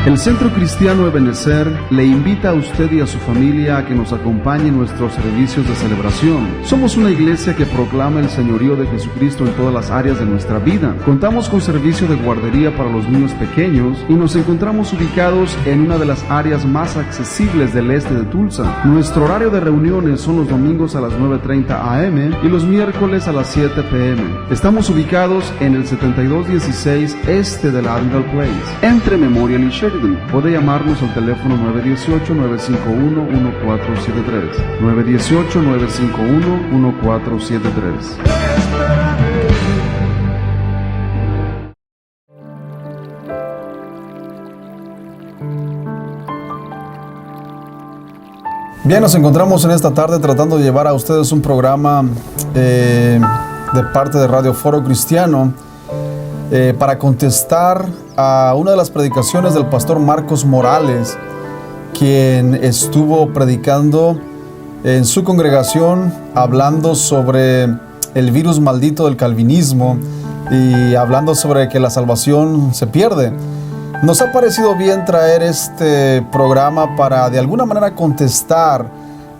El Centro Cristiano Ebenezer le invita a usted y a su familia a que nos acompañe en nuestros servicios de celebración. Somos una iglesia que proclama el señorío de Jesucristo en todas las áreas de nuestra vida. Contamos con servicio de guardería para los niños pequeños y nos encontramos ubicados en una de las áreas más accesibles del este de Tulsa. Nuestro horario de reuniones son los domingos a las 9:30 a.m. y los miércoles a las 7 p.m. Estamos ubicados en el 7216 este de la Arundel Place, entre Memorial y Sheridan. Puede llamarnos al teléfono 918-951-1473. 918-951-1473. Bien, nos encontramos en esta tarde tratando de llevar a ustedes un programa de parte de Radio Foro Cristiano para contestar a una de las predicaciones del pastor Marcos Morales, quien estuvo predicando en su congregación hablando sobre el virus maldito del calvinismo y hablando sobre que la salvación se pierde. Nos ha parecido bien traer este programa para de alguna manera contestar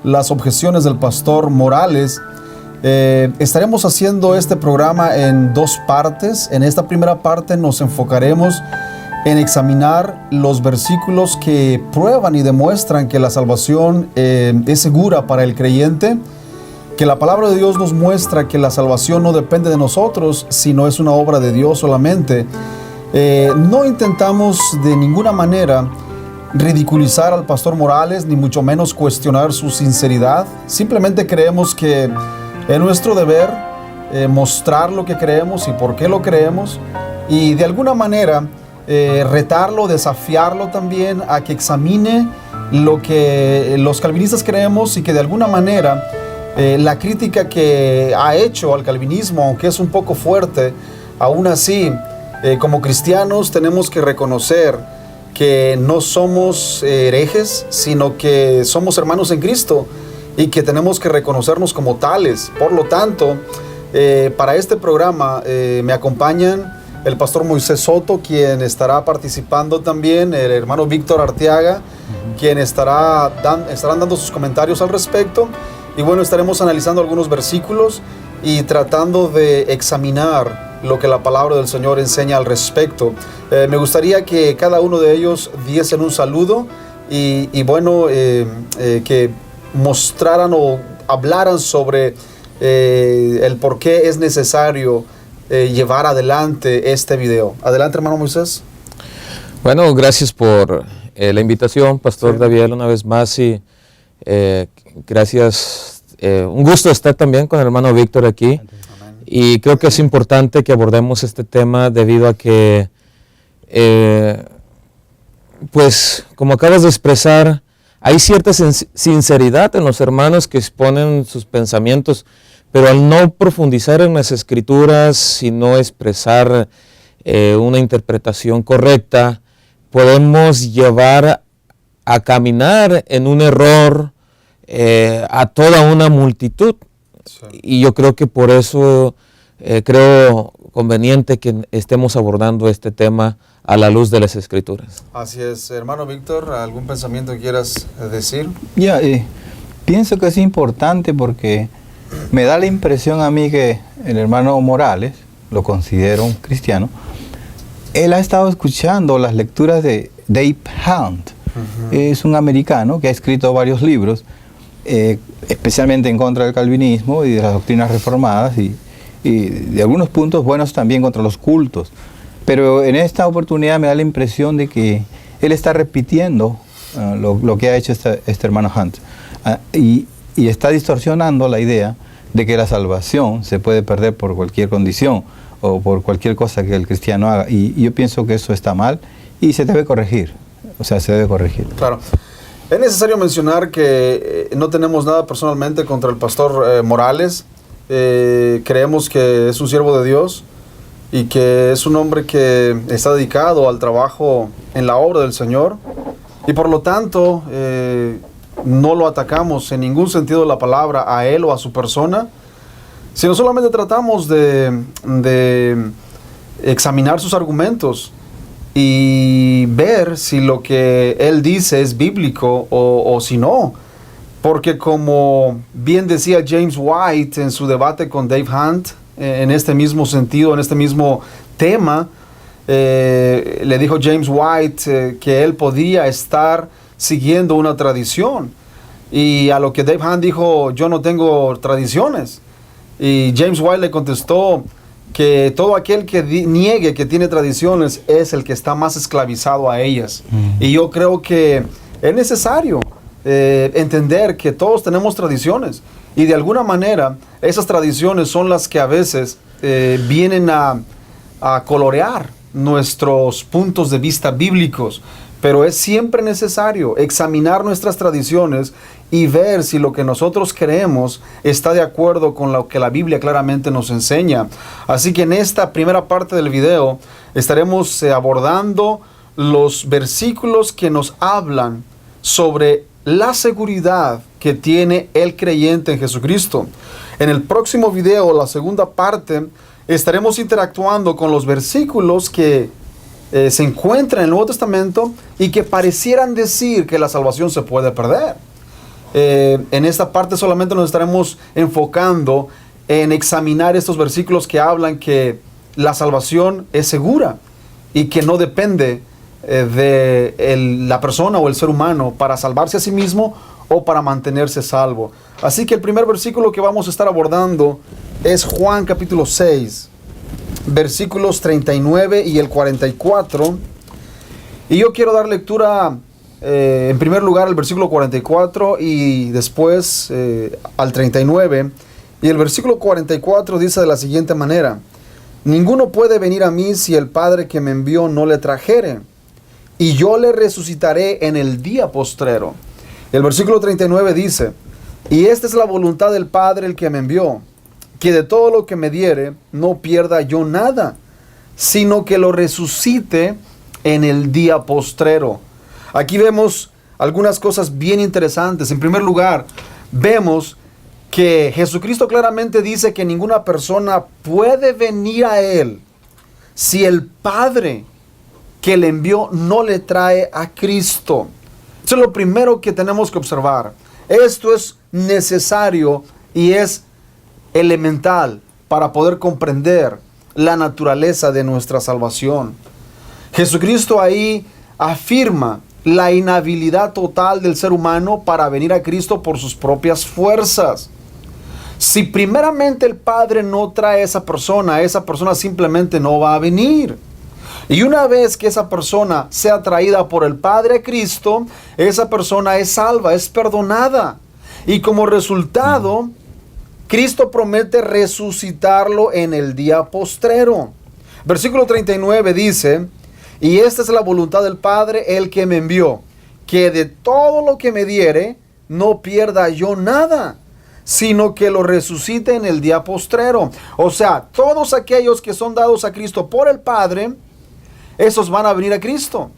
las objeciones del pastor Morales. Estaremos haciendo este programa en dos partes. En esta primera parte nos enfocaremos en examinar los versículos que prueban y demuestran que la salvación es segura para el creyente, que la palabra de Dios nos muestra que la salvación no depende de nosotros, sino es una obra de Dios solamente. No intentamos de ninguna manera ridiculizar al pastor Morales, ni mucho menos cuestionar su sinceridad. Simplemente creemos que es nuestro deber mostrar lo que creemos y por qué lo creemos, y de alguna manera retarlo, desafiarlo también a que examine lo que los calvinistas creemos, y que de alguna manera la crítica que ha hecho al calvinismo, aunque es un poco fuerte, aún así como cristianos tenemos que reconocer que no somos herejes, sino que somos hermanos en Cristo y que tenemos que reconocernos como tales. Por lo tanto, para este programa me acompañan el pastor Moisés Soto, quien estará participando también, el hermano Víctor Arteaga, quien estarán dando sus comentarios al respecto. Y bueno, estaremos analizando algunos versículos y tratando de examinar lo que la palabra del Señor enseña al respecto. Me gustaría que cada uno de ellos diesen un saludo y bueno, que mostraran o hablaran sobre el por qué es necesario llevar adelante este video. Adelante, hermano Moisés. Bueno, gracias por la invitación, Pastor David, una vez más, y gracias. Un gusto estar también con el hermano Víctor aquí. Y creo que es importante que abordemos este tema debido a que, pues, como acabas de expresar, hay cierta sinceridad en los hermanos que exponen sus pensamientos, pero al no profundizar en las escrituras, sino expresar una interpretación correcta, podemos llevar a caminar en un error a toda una multitud. Sí. Y yo creo que por eso creo conveniente que estemos abordando este tema a la luz de las Escrituras. Así es. Hermano Víctor, ¿algún pensamiento que quieras decir? Pienso que es importante porque me da la impresión a mí que el hermano Morales, lo considero un cristiano, él ha estado escuchando las lecturas de Dave Hunt. Es un americano que ha escrito varios libros, especialmente en contra del calvinismo y de las doctrinas reformadas, y de algunos puntos buenos también contra los cultos. Pero en esta oportunidad me da la impresión de que él está repitiendo lo que ha hecho este hermano Hunt, y está distorsionando la idea de que la salvación se puede perder por cualquier condición o por cualquier cosa que el cristiano haga. Y yo pienso que eso está mal y se debe corregir. O sea, se debe corregir. Claro. Es necesario mencionar que no tenemos nada personalmente contra el pastor Morales. Creemos que es un siervo de Dios y que es un hombre que está dedicado al trabajo en la obra del Señor, y por lo tanto no lo atacamos en ningún sentido de la palabra a él o a su persona, sino solamente tratamos de examinar sus argumentos y ver si lo que él dice es bíblico o si no. Porque como bien decía James White en su debate con Dave Hunt, en este mismo sentido, en este mismo tema, le dijo James White que él podía estar siguiendo una tradición. Y a lo que Dave Hunt dijo, yo no tengo tradiciones. Y James White le contestó que todo aquel que niegue que tiene tradiciones es el que está más esclavizado a ellas. Y yo creo que es necesario entender que todos tenemos tradiciones. Y de alguna manera, esas tradiciones son las que a veces vienen a colorear nuestros puntos de vista bíblicos. Pero es siempre necesario examinar nuestras tradiciones y ver si lo que nosotros creemos está de acuerdo con lo que la Biblia claramente nos enseña. Así que en esta primera parte del video estaremos abordando los versículos que nos hablan sobre la seguridad que tiene el creyente en Jesucristo. En el próximo video, la segunda parte, estaremos interactuando con los versículos que se encuentran en el Nuevo Testamento y que parecieran decir que la salvación se puede perder. En esta parte solamente nos estaremos enfocando en examinar estos versículos que hablan que la salvación es segura y que no depende de la persona o el ser humano para salvarse a sí mismo o para mantenerse salvo. Así que el primer versículo que vamos a estar abordando es Juan capítulo 6. Versículos 39 y el 44. Y yo quiero dar lectura en primer lugar al versículo 44 y después al 39. Y el versículo 44 dice de la siguiente manera: ninguno puede venir a mí si el Padre que me envió no le trajere, y yo le resucitaré en el día postrero. El versículo 39 dice: y esta es la voluntad del Padre el que me envió, que de todo lo que me diere no pierda yo nada, sino que lo resucite en el día postrero. Aquí vemos algunas cosas bien interesantes. En primer lugar, vemos que Jesucristo claramente dice que ninguna persona puede venir a Él si el Padre que le envió no le trae a Cristo. Eso es lo primero que tenemos que observar. Esto es necesario y es elemental para poder comprender la naturaleza de nuestra salvación. Jesucristo ahí afirma la inhabilidad total del ser humano para venir a Cristo por sus propias fuerzas. Si primeramente el Padre no trae a esa persona simplemente no va a venir. Y una vez que esa persona sea traída por el Padre a Cristo, esa persona es salva, es perdonada. Y como resultado, Cristo promete resucitarlo en el día postrero. Versículo 39 dice: y esta es la voluntad del Padre, el que me envió, que de todo lo que me diere, no pierda yo nada, sino que lo resucite en el día postrero. O sea, todos aquellos que son dados a Cristo por el Padre, esos van a venir a Cristo.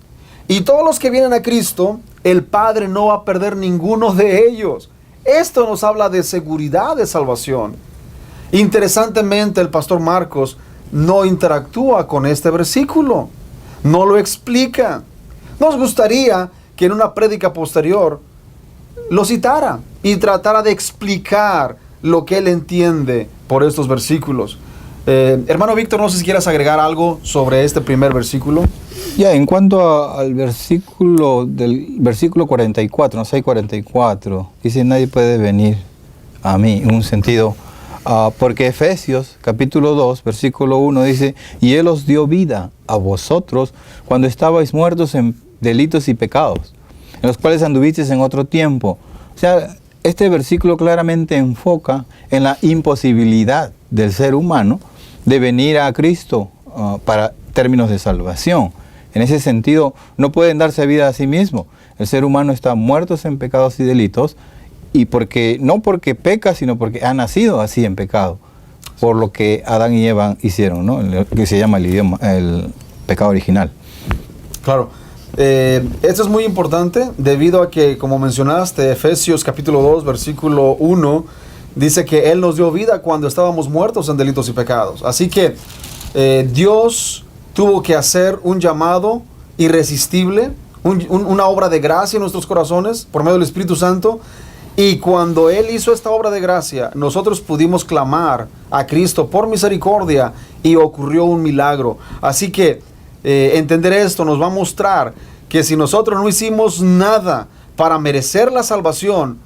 Y todos los que vienen a Cristo, el Padre no va a perder ninguno de ellos. Esto nos habla de seguridad de salvación. Interesantemente, el pastor Marcos no interactúa con este versículo, no lo explica. Nos gustaría que en una prédica posterior lo citara y tratara de explicar lo que él entiende por estos versículos. Hermano Víctor, no sé si quieras agregar algo sobre este primer versículo. Ya, en cuanto al versículo del versículo 44, no sé, 44, dice: nadie puede venir a mí, en un sentido, porque Efesios capítulo 2, versículo 1 dice: y Él os dio vida a vosotros cuando estabais muertos en delitos y pecados, en los cuales anduvisteis en otro tiempo. O sea, este versículo claramente enfoca en la imposibilidad del ser humano de venir a Cristo para términos de salvación. En ese sentido, no pueden darse vida a sí mismo. El ser humano está muerto en pecados y delitos, y no porque peca, sino porque ha nacido así en pecado, por lo que Adán y Eva hicieron, ¿no? Lo que se llama el pecado original. Claro. Esto es muy importante debido a que, como mencionaste, Efesios capítulo 2, versículo 1, dice que Él nos dio vida cuando estábamos muertos en delitos y pecados. Así que Dios tuvo que hacer un llamado irresistible, una obra de gracia en nuestros corazones por medio del Espíritu Santo. Y cuando Él hizo esta obra de gracia, nosotros pudimos clamar a Cristo por misericordia y ocurrió un milagro. Así que entender esto nos va a mostrar que si nosotros no hicimos nada para merecer la salvación,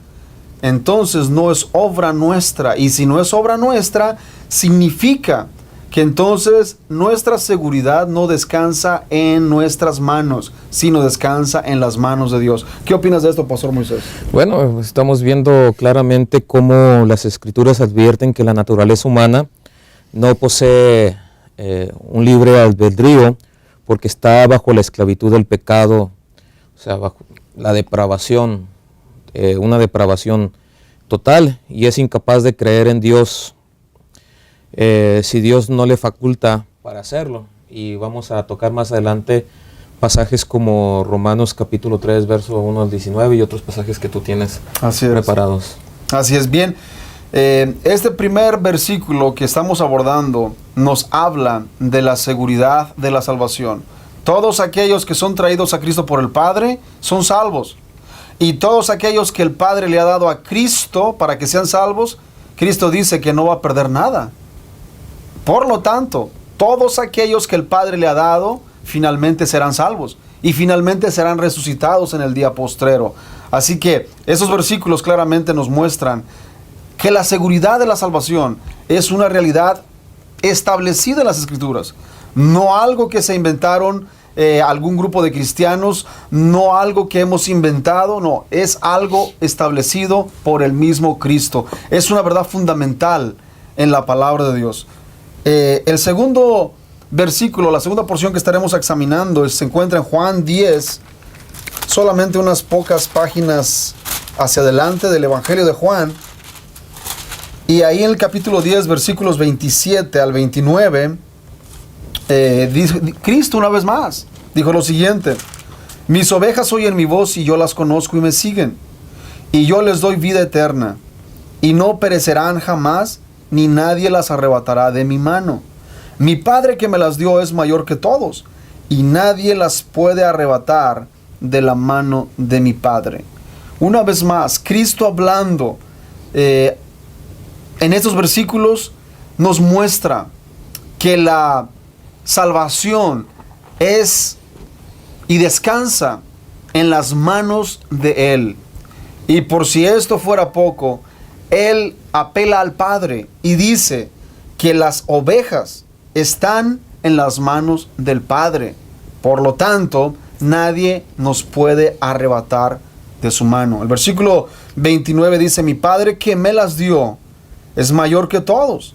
entonces no es obra nuestra. Y si no es obra nuestra, significa que entonces nuestra seguridad no descansa en nuestras manos, sino descansa en las manos de Dios. ¿Qué opinas de esto, Pastor Moisés? Bueno, estamos viendo claramente cómo las Escrituras advierten que la naturaleza humana no posee un libre albedrío porque está bajo la esclavitud del pecado, o sea, bajo la depravación, una depravación total, y es incapaz de creer en Dios si Dios no le faculta para hacerlo. Y vamos a tocar más adelante pasajes como Romanos capítulo 3, verso 1 al 19 y otros pasajes que tú tienes preparados. Así es, bien. Este primer versículo que estamos abordando nos habla de la seguridad de la salvación. Todos aquellos que son traídos a Cristo por el Padre son salvos. Y todos aquellos que el Padre le ha dado a Cristo para que sean salvos, Cristo dice que no va a perder nada. Por lo tanto, todos aquellos que el Padre le ha dado, finalmente serán salvos. Y finalmente serán resucitados en el día postrero. Así que esos versículos claramente nos muestran que la seguridad de la salvación es una realidad establecida en las Escrituras. No algo que se inventaron algún grupo de cristianos, no algo que hemos inventado, no, es algo establecido por el mismo Cristo. Es una verdad fundamental en la palabra de Dios. El segundo versículo, la segunda porción que estaremos examinando se encuentra en Juan 10, solamente unas pocas páginas hacia adelante del Evangelio de Juan. Y ahí en el capítulo 10, versículos 27 al 29, Cristo una vez más dijo lo siguiente: mis ovejas oyen mi voz y yo las conozco y me siguen, y yo les doy vida eterna, y no perecerán jamás, ni nadie las arrebatará de mi mano. Mi Padre que me las dio es mayor que todos, y nadie las puede arrebatar de la mano de mi Padre. Una vez más, Cristo hablando en estos versículos nos muestra que la salvación es y descansa en las manos de Él. Y por si esto fuera poco, Él apela al Padre y dice que las ovejas están en las manos del Padre. Por lo tanto, nadie nos puede arrebatar de su mano. El versículo 29 dice: mi Padre que me las dio es mayor que todos,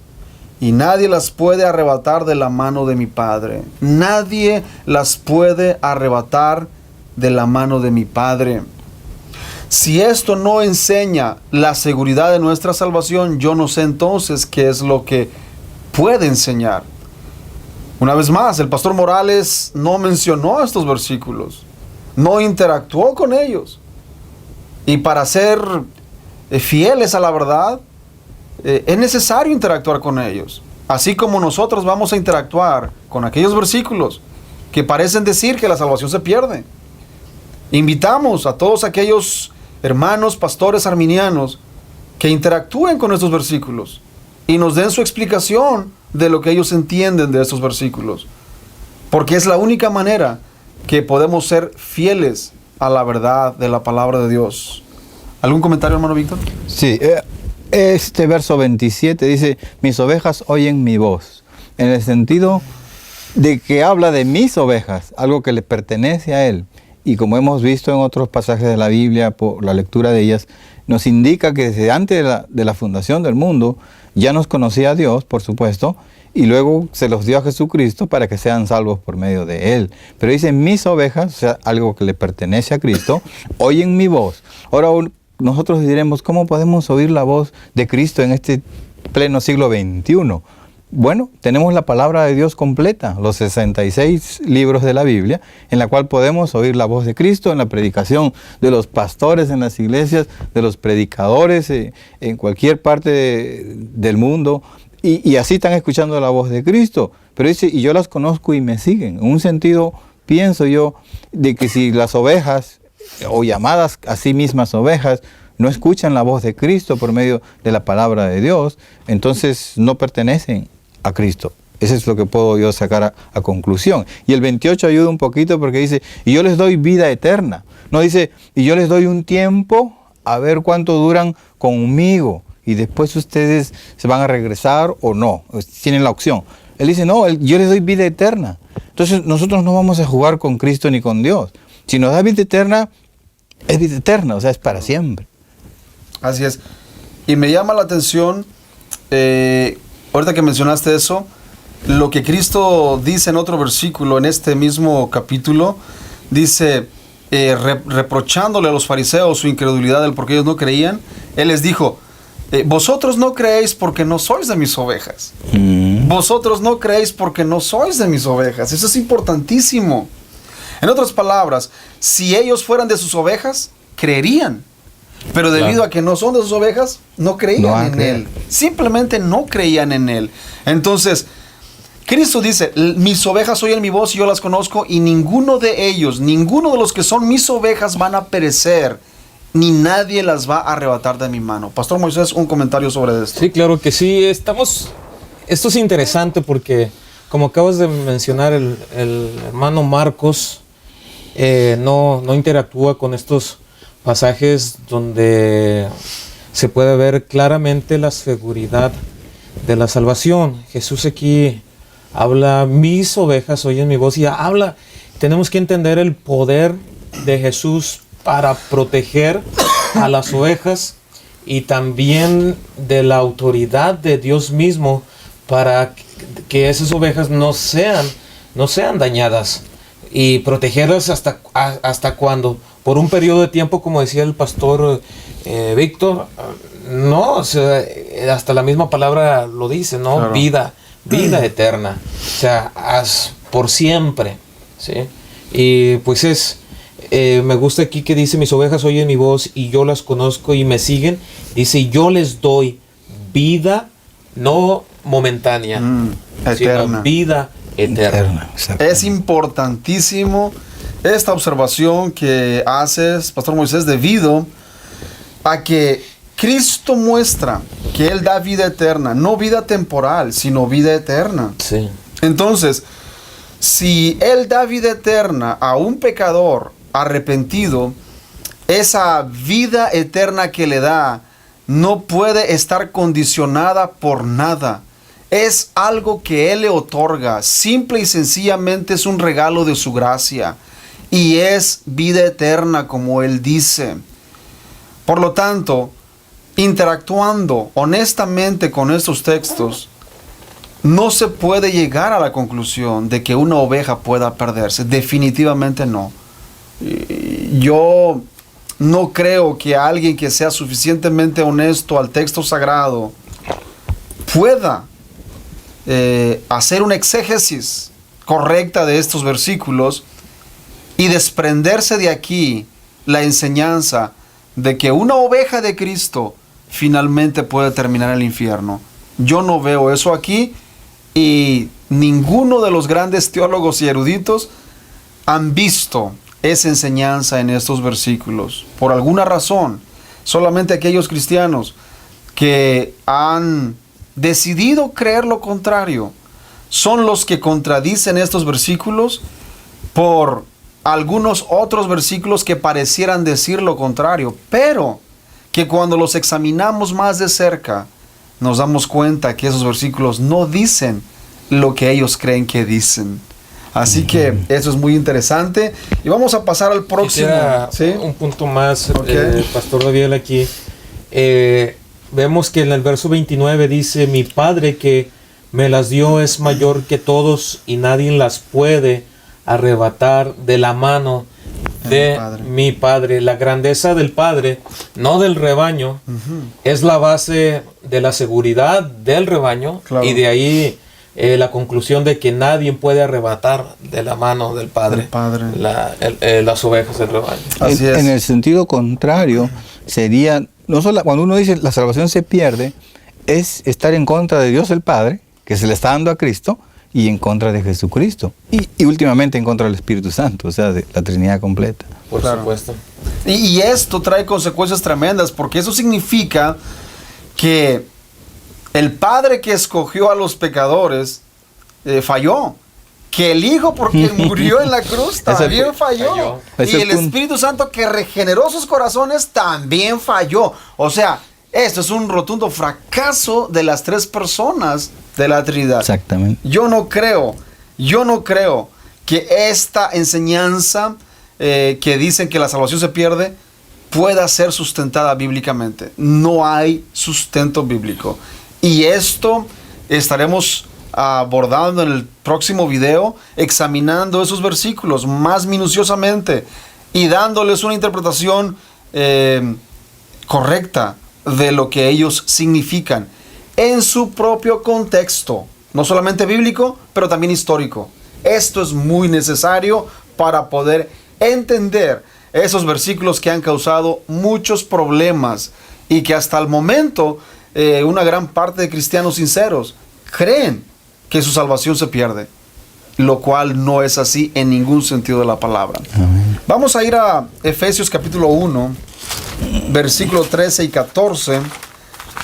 y nadie las puede arrebatar de la mano de mi Padre. Nadie las puede arrebatar de la mano de mi Padre. Si esto no enseña la seguridad de nuestra salvación, yo no sé entonces qué es lo que puede enseñar. Una vez más, el pastor Morales no mencionó estos versículos, no interactuó con ellos. Y para ser fieles a la verdad, es necesario interactuar con ellos. Así como nosotros vamos a interactuar con aquellos versículos que parecen decir que la salvación se pierde. Invitamos a todos aquellos hermanos, pastores arminianos, que interactúen con estos versículos y nos den su explicación de lo que ellos entienden de estos versículos. Porque es la única manera que podemos ser fieles a la verdad de la palabra de Dios. ¿Algún comentario, hermano Víctor? Sí, este verso 27 dice: mis ovejas oyen mi voz, en el sentido de que habla de mis ovejas, algo que le pertenece a Él. Y como hemos visto en otros pasajes de la Biblia, por la lectura de ellas, nos indica que desde antes de la fundación del mundo ya nos conocía a Dios, por supuesto, y luego se los dio a Jesucristo para que sean salvos por medio de Él. Pero dice: mis ovejas, o sea, algo que le pertenece a Cristo, oyen mi voz. Ahora nosotros diremos: ¿cómo podemos oír la voz de Cristo en este pleno siglo XXI? Bueno, tenemos la palabra de Dios completa, los 66 libros de la Biblia, en la cual podemos oír la voz de Cristo en la predicación de los pastores en las iglesias, de los predicadores en cualquier parte del mundo, y así están escuchando la voz de Cristo. Pero dice: y yo las conozco y me siguen, en un sentido pienso yo de que si las ovejas, o llamadas a sí mismas ovejas, no escuchan la voz de Cristo por medio de la palabra de Dios, entonces no pertenecen a Cristo. Eso es lo que puedo yo sacar a conclusión. Y el 28 ayuda un poquito porque dice, y yo les doy vida eterna. No dice, y yo les doy un tiempo a ver cuánto duran conmigo. Y después ustedes se van a regresar o no. Tienen la opción. Él dice, no, yo les doy vida eterna. Entonces nosotros no vamos a jugar con Cristo ni con Dios. Si nos da vida eterna, es vida eterna, o sea, es para siempre. Así es. Y me llama la atención, ahorita que mencionaste eso, lo que Cristo dice en otro versículo, en este mismo capítulo, dice, reprochándole a los fariseos su incredulidad del por qué ellos no creían, Él les dijo, vosotros no creéis porque no sois de mis ovejas. Vosotros no creéis porque no sois de mis ovejas. Eso es importantísimo. En otras palabras, si ellos fueran de sus ovejas, creerían. Pero debido a que no son de sus ovejas, no creían en Él. Simplemente no creían en Él. Entonces, Cristo dice, mis ovejas oyen mi voz y yo las conozco, y ninguno de ellos, ninguno de los que son mis ovejas van a perecer, ni nadie las va a arrebatar de mi mano. Pastor Moisés, un comentario sobre esto. Sí, claro que sí. Esto es interesante porque, como acabas de mencionar, el hermano Marcos no interactúa con estos pasajes donde se puede ver claramente la seguridad de la salvación. Jesús aquí habla, mis ovejas oyen mi voz, y tenemos que entender el poder de Jesús para proteger a las ovejas, y también de la autoridad de Dios mismo para que esas ovejas no sean dañadas, y protegerlas hasta cuando, por un periodo de tiempo, como decía el pastor Víctor, no, o sea, hasta la misma palabra lo dice, ¿no? Claro. Vida eterna, o sea, por siempre, ¿sí? Y pues me gusta aquí que dice, mis ovejas oyen mi voz y yo las conozco y me siguen. Dice, y yo les doy vida, no momentánea, eterna. Sino vida eterna. Es importantísimo esta observación que haces, Pastor Moisés, debido a que Cristo muestra que Él da vida eterna, no vida temporal, sino vida eterna. Sí. Entonces, si Él da vida eterna a un pecador arrepentido, esa vida eterna que le da no puede estar condicionada por nada. Es algo que Él le otorga, simple y sencillamente es un regalo de su gracia, y es vida eterna, como Él dice. Por lo tanto, interactuando honestamente con estos textos, no se puede llegar a la conclusión de que una oveja pueda perderse. Definitivamente no. Yo no creo que alguien que sea suficientemente honesto al texto sagrado pueda hacer una exégesis correcta de estos versículos y desprenderse de aquí la enseñanza de que una oveja de Cristo finalmente puede terminar en el infierno. Yo no veo eso aquí, y ninguno de los grandes teólogos y eruditos han visto esa enseñanza en estos versículos. Por alguna razón, solamente aquellos cristianos que han decidido creer lo contrario son los que contradicen estos versículos por algunos otros versículos que parecieran decir lo contrario, pero que cuando los examinamos más de cerca nos damos cuenta que esos versículos no dicen lo que ellos creen que dicen. Así que eso es muy interesante. Y vamos a pasar al próximo. ¿Sí? Un punto más, Pastor David, aquí. Vemos que en el verso 29 dice, mi Padre que me las dio es mayor que todos y nadie las puede arrebatar de la mano de mi Padre. La grandeza del Padre, no del rebaño, es la base de la seguridad del rebaño, claro. Y de ahí la conclusión de que nadie puede arrebatar de la mano del Padre, las ovejas del rebaño. Así es. En el sentido contrario, sería, no solo cuando uno dice la salvación se pierde, es estar en contra de Dios el Padre, que se le está dando a Cristo, y en contra de Jesucristo. Y últimamente en contra del Espíritu Santo, o sea, de la Trinidad completa. Por supuesto. Y esto trae consecuencias tremendas, porque eso significa que el Padre que escogió a los pecadores falló. Que el Hijo, porque murió en la cruz, también falló. Y el Espíritu Santo que regeneró sus corazones también falló. O sea, esto es un rotundo fracaso de las tres personas de la Trinidad. Exactamente. Yo no creo que esta enseñanza que dicen que la salvación se pierde pueda ser sustentada bíblicamente. No hay sustento bíblico. Y esto estaremos abordando en el próximo video, examinando esos versículos más minuciosamente y dándoles una interpretación correcta de lo que ellos significan en su propio contexto, no solamente bíblico, pero también histórico. Esto es muy necesario para poder entender esos versículos que han causado muchos problemas y que hasta el momento una gran parte de cristianos sinceros creen que su salvación se pierde, lo cual no es así en ningún sentido de la palabra. Amén. Vamos a ir a Efesios capítulo 1, versículo 13 y 14.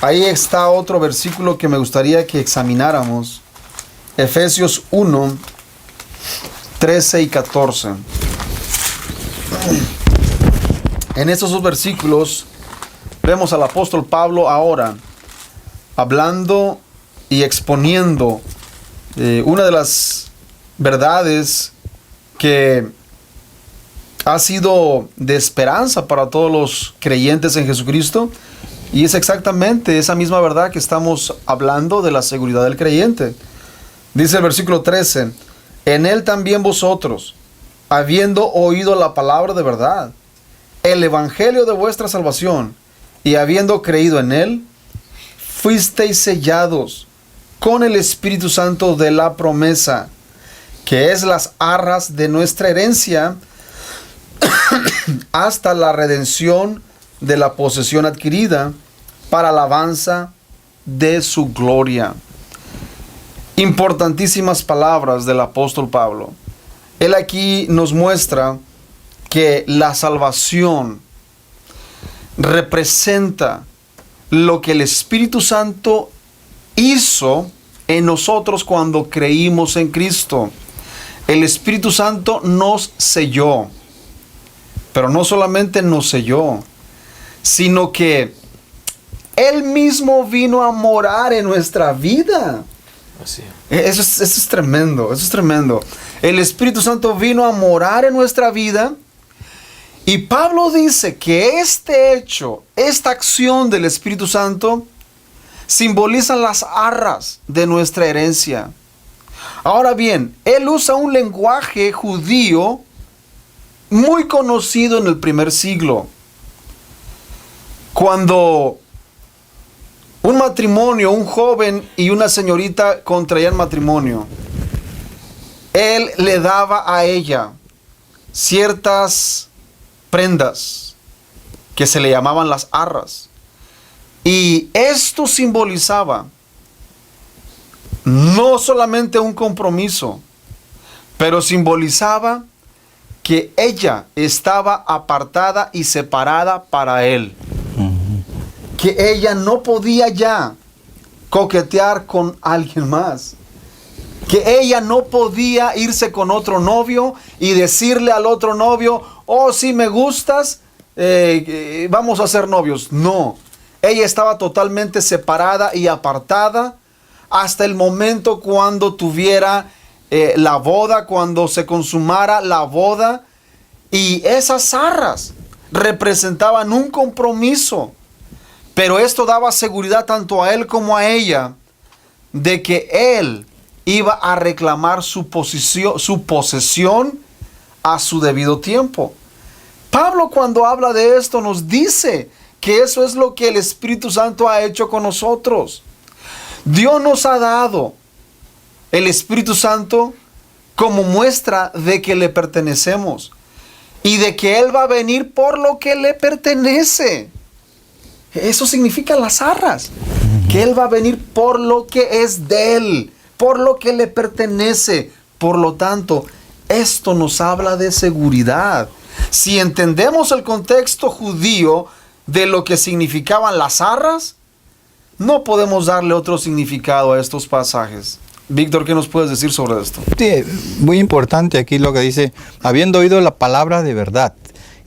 Ahí está otro versículo que me gustaría que examináramos. Efesios 1, 13 y 14. En estos dos versículos vemos al apóstol Pablo ahora hablando y exponiendo una de las verdades que ha sido de esperanza para todos los creyentes en Jesucristo, y es exactamente esa misma verdad que estamos hablando de la seguridad del creyente. Dice el versículo 13: en él también vosotros, habiendo oído la palabra de verdad, el evangelio de vuestra salvación, y habiendo creído en él, fuisteis sellados con el Espíritu Santo de la promesa, que es las arras de nuestra herencia, hasta la redención de la posesión adquirida para alabanza de su gloria. Importantísimas palabras del apóstol Pablo. Él aquí nos muestra que la salvación representa lo que el Espíritu Santo hizo en nosotros cuando creímos en Cristo. El Espíritu Santo nos selló, pero no solamente nos selló, sino que Él mismo vino a morar en nuestra vida. Así. Eso es tremendo, eso es tremendo. El Espíritu Santo vino a morar en nuestra vida. Y Pablo dice que este hecho, esta acción del Espíritu Santo, simbolizan las arras de nuestra herencia. Ahora bien, él usa un lenguaje judío muy conocido en el primer siglo. Cuando un matrimonio, un joven y una señorita contraían matrimonio, él le daba a ella ciertas prendas que se le llamaban las arras. Y esto simbolizaba no solamente un compromiso, pero simbolizaba que ella estaba apartada y separada para él. Que ella no podía ya coquetear con alguien más. Que ella no podía irse con otro novio y decirle al otro novio: oh, si me gustas, vamos a ser novios. No. Ella estaba totalmente separada y apartada hasta el momento cuando tuviera la boda, cuando se consumara la boda. Y esas arras representaban un compromiso. Pero esto daba seguridad tanto a él como a ella de que él iba a reclamar su posesión a su debido tiempo. Pablo, cuando habla de esto, nos dice que eso es lo que el Espíritu Santo ha hecho con nosotros. Dios nos ha dado el Espíritu Santo como muestra de que le pertenecemos y de que Él va a venir por lo que le pertenece. Eso significa las arras, que Él va a venir por lo que es de Él, por lo que le pertenece. Por lo tanto, esto nos habla de seguridad. Si entendemos el contexto judío de lo que significaban las arras, no podemos darle otro significado a estos pasajes. Víctor, ¿qué nos puedes decir sobre esto? Sí, muy importante aquí lo que dice, habiendo oído la palabra de verdad.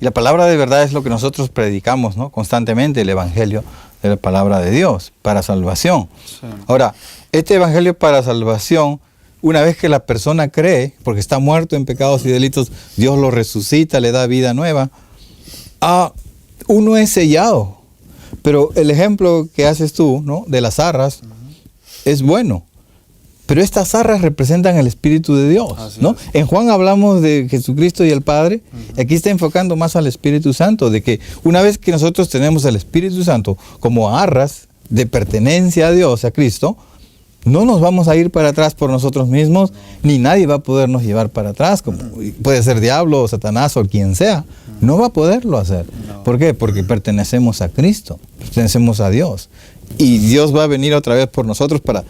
Y la palabra de verdad es lo que nosotros predicamos, ¿no? Constantemente, el evangelio de la palabra de Dios para salvación. Sí. Ahora, este evangelio para salvación, una vez que la persona cree, porque está muerto en pecados y delitos, Dios lo resucita, le da vida nueva, uno es sellado. Pero el ejemplo que haces tú, ¿no?, de las arras, es bueno. Pero estas arras representan el Espíritu de Dios, ¿no? En Juan hablamos de Jesucristo y el Padre. Aquí está enfocando más al Espíritu Santo, de que una vez que nosotros tenemos el Espíritu Santo como arras de pertenencia a Dios, a Cristo, no nos vamos a ir para atrás por nosotros mismos, ni nadie va a podernos llevar para atrás, como puede ser diablo o Satanás o quien sea. No va a poderlo hacer. ¿Por qué? Porque pertenecemos a Cristo, pertenecemos a Dios. Y Dios va a venir otra vez por nosotros para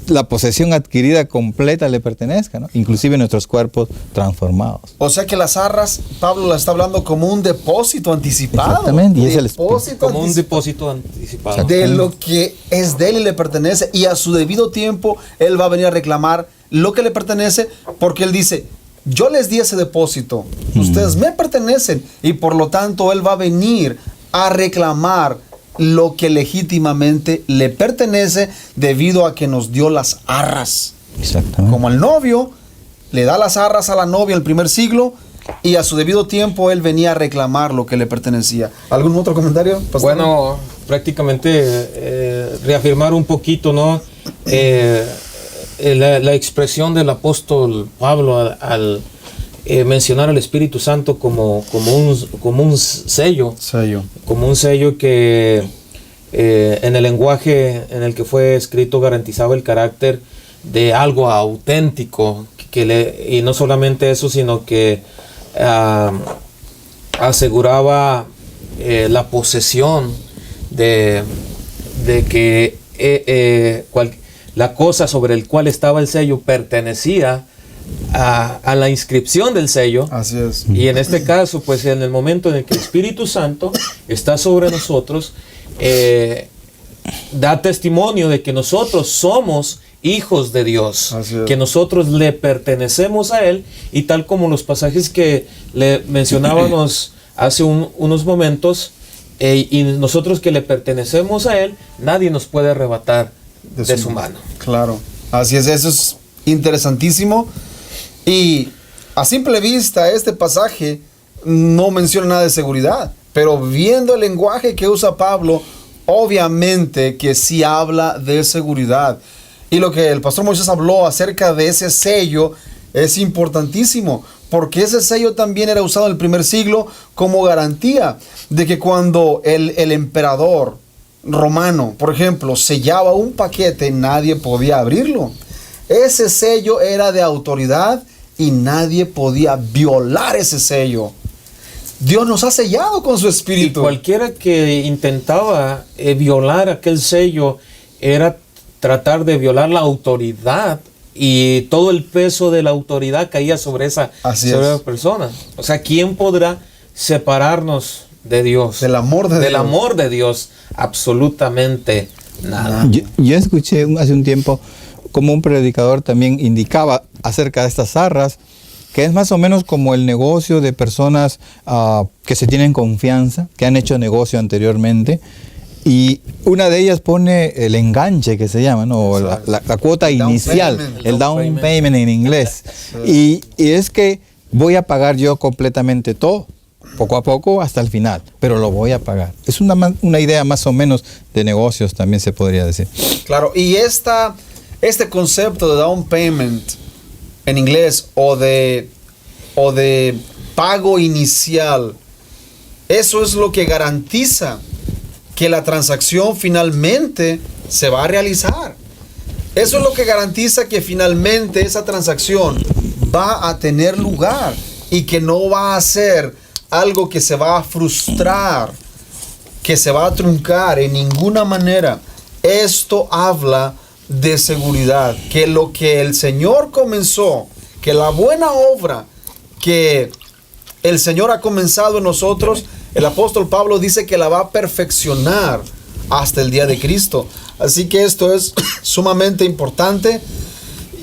la posesión adquirida completa le pertenezca, ¿no? Inclusive nuestros cuerpos transformados. O sea que las arras, Pablo la está hablando como un depósito anticipado. Exactamente, y es el Como un depósito anticipado. de lo que es de él y le pertenece, y a su debido tiempo él va a venir a reclamar lo que le pertenece, porque él dice, yo les di ese depósito, ustedes me pertenecen, y por lo tanto él va a venir a reclamar lo que legítimamente le pertenece debido a que nos dio las arras. Exactamente. Como el novio le da las arras a la novia en el primer siglo, y a su debido tiempo él venía a reclamar lo que le pertenecía. ¿Algún otro comentario, pastor? Bueno, prácticamente reafirmar un poquito, ¿no? La expresión del apóstol Pablo al mencionar al Espíritu Santo como un sello. Como un sello que en el lenguaje en el que fue escrito garantizaba el carácter de algo auténtico, y no solamente eso, sino que aseguraba la posesión de que la cosa sobre el cual estaba el sello pertenecía a la inscripción del sello. Así es. Y en este caso, pues en el momento en el que el Espíritu Santo está sobre nosotros, da testimonio de que nosotros somos hijos de Dios, que nosotros le pertenecemos a Él, y tal como los pasajes que le mencionábamos hace unos momentos, y nosotros que le pertenecemos a Él, nadie nos puede arrebatar de su mano. Claro, así es, eso es interesantísimo. Y a simple vista este pasaje no menciona nada de seguridad, pero viendo el lenguaje que usa Pablo, obviamente que sí habla de seguridad. Y lo que el pastor Moisés habló acerca de ese sello es importantísimo, porque ese sello también era usado en el primer siglo como garantía de que cuando el emperador romano, por ejemplo, sellaba un paquete, nadie podía abrirlo. Ese sello era de autoridad y nadie podía violar ese sello. Dios nos ha sellado con su Espíritu. Y cualquiera que intentaba violar aquel sello era tratar de violar la autoridad, y todo el peso de la autoridad caía sobre esa persona. O sea, ¿quién podrá separarnos de Dios? Del amor de Dios, absolutamente nada. Yo escuché hace un tiempo como un predicador también indicaba acerca de estas arras, que es más o menos como el negocio de personas que se tienen confianza, que han hecho negocio anteriormente, y una de ellas pone el enganche, que se llama, ¿no? la cuota inicial, el down payment en inglés. Y es que voy a pagar yo completamente todo, poco a poco hasta el final, pero lo voy a pagar. Es una idea más o menos de negocios, también se podría decir. Claro, y este concepto de down payment en inglés o de pago inicial, eso es lo que garantiza que la transacción finalmente se va a realizar. Eso es lo que garantiza que finalmente esa transacción va a tener lugar y que no va a ser algo que se va a frustrar, que se va a truncar en ninguna manera. Esto habla de seguridad, que lo que el Señor comenzó, que la buena obra que el Señor ha comenzado en nosotros, el apóstol Pablo dice que la va a perfeccionar hasta el día de Cristo. Así que esto es sumamente importante.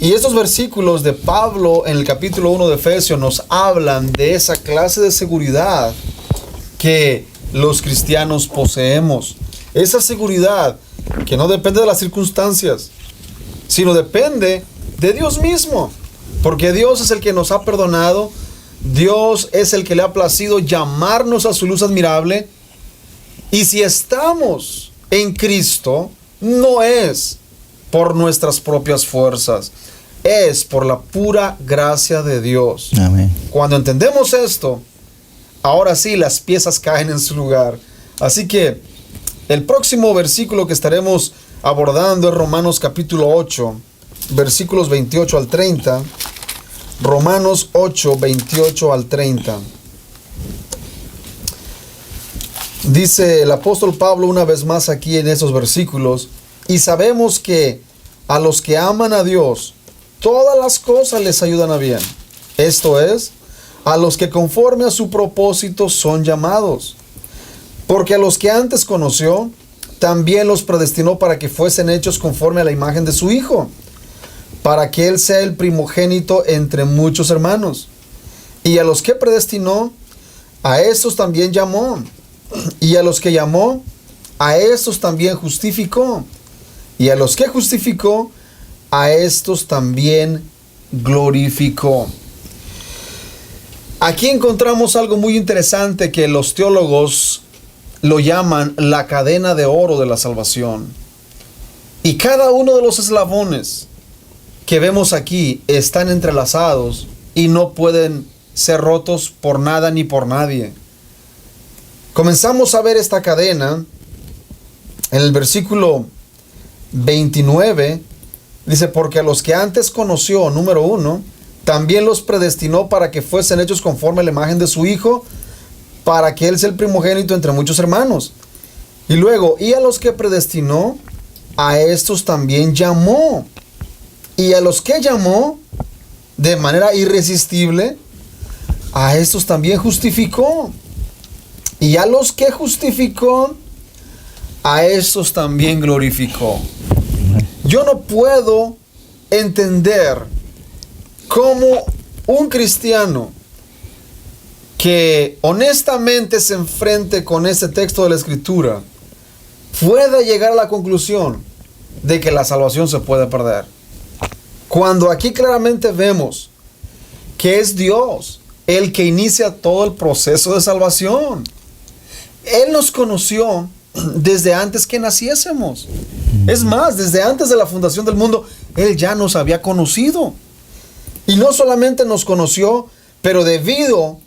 Y estos versículos de Pablo en el capítulo 1 de Efesios nos hablan de esa clase de seguridad que los cristianos poseemos. Esa seguridad que no depende de las circunstancias, sino depende de Dios mismo. Porque Dios es el que nos ha perdonado. Dios es el que le ha placido llamarnos a su luz admirable. Y si estamos en Cristo, no es por nuestras propias fuerzas, es por la pura gracia de Dios. Amén. Cuando entendemos esto, ahora sí las piezas caen en su lugar. Así que el próximo versículo que estaremos abordando es Romanos capítulo 8, versículos 28 al 30. Romanos 8, 28 al 30. Dice el apóstol Pablo una vez más aquí en esos versículos: y sabemos que a los que aman a Dios, todas las cosas les ayudan a bien. Esto es, a los que conforme a su propósito son llamados. Porque a los que antes conoció, también los predestinó para que fuesen hechos conforme a la imagen de su Hijo, para que Él sea el primogénito entre muchos hermanos. Y a los que predestinó, a estos también llamó. Y a los que llamó, a estos también justificó. Y a los que justificó, a estos también glorificó. Aquí encontramos algo muy interesante que los teólogos lo llaman la cadena de oro de la salvación. Y cada uno de los eslabones que vemos aquí están entrelazados y no pueden ser rotos por nada ni por nadie. Comenzamos a ver esta cadena en el versículo 29. Dice: porque a los que antes conoció, número 1, también los predestinó para que fuesen hechos conforme a la imagen de su Hijo, para que Él sea el primogénito entre muchos hermanos. Y luego, y a los que predestinó, a estos también llamó. Y a los que llamó de manera irresistible, a estos también justificó. Y a los que justificó, a estos también glorificó. Yo no puedo entender cómo un cristiano que honestamente se enfrente con este texto de la Escritura pueda llegar a la conclusión de que la salvación se puede perder, cuando aquí claramente vemos que es Dios el que inicia todo el proceso de salvación. Él nos conoció desde antes que naciésemos. Es más, desde antes de la fundación del mundo, Él ya nos había conocido. Y no solamente nos conoció, pero debido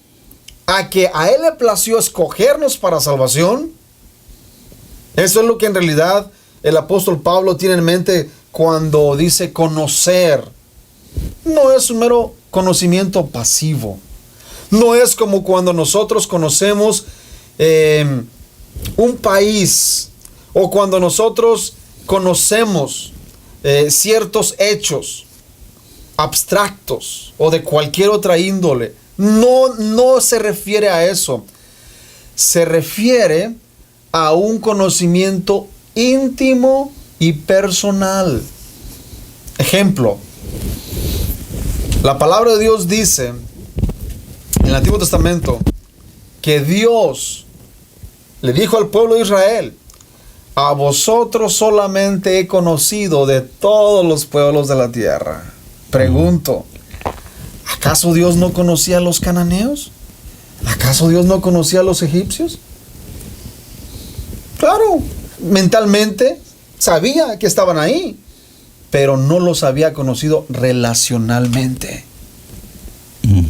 a que a Él le plació escogernos para salvación. Eso es lo que en realidad el apóstol Pablo tiene en mente cuando dice conocer. No es un mero conocimiento pasivo. No es como cuando nosotros conocemos un país, o cuando nosotros conocemos ciertos hechos abstractos o de cualquier otra índole. No se refiere a eso. Se refiere a un conocimiento íntimo y personal. Ejemplo, la palabra de Dios dice en el Antiguo Testamento que Dios le dijo al pueblo de Israel: a vosotros solamente he conocido de todos los pueblos de la tierra. Pregunto, ¿acaso Dios no conocía a los cananeos? ¿Acaso Dios no conocía a los egipcios? Claro, mentalmente sabía que estaban ahí, pero no los había conocido relacionalmente.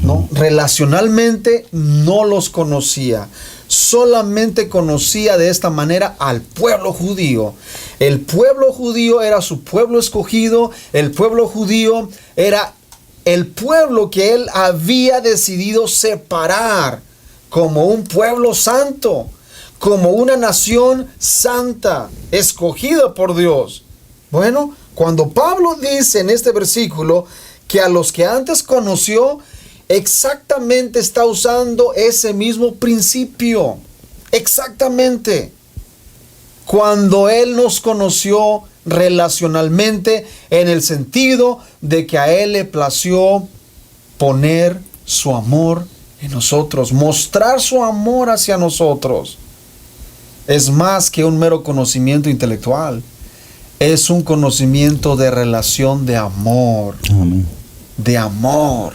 ¿No? Relacionalmente no los conocía. Solamente conocía de esta manera al pueblo judío. El pueblo judío era su pueblo escogido. El pueblo judío era el pueblo que él había decidido separar como un pueblo santo, como una nación santa, escogida por Dios. Bueno, Cuando Pablo dice en este versículo que a los que antes conoció, exactamente está usando ese mismo principio. Exactamente. Cuando Él nos conoció relacionalmente, en el sentido de que a Él le plació poner su amor en nosotros, mostrar su amor hacia nosotros. Es más que un mero conocimiento intelectual. Es un conocimiento de relación de amor. Amén. De amor.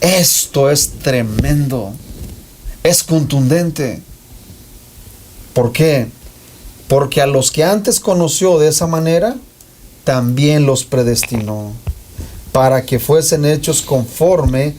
Esto es tremendo. Es contundente. ¿Por qué? Porque a los que antes conoció de esa manera, también los predestinó para que fuesen hechos conforme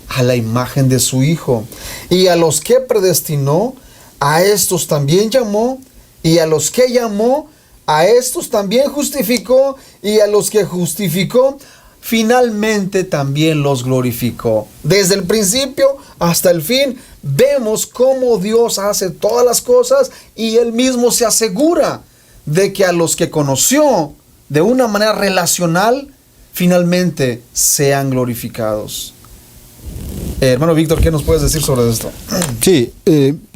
a la imagen de su Hijo. Y a los que predestinó, a estos también llamó, y a los que llamó, a estos también justificó, y a los que justificó, finalmente también los glorificó. Desde el principio hasta el fin, vemos cómo Dios hace todas las cosas, y Él mismo se asegura de que a los que conoció de una manera relacional, finalmente sean glorificados. Hermano Víctor, ¿qué nos puedes decir sobre esto? Sí,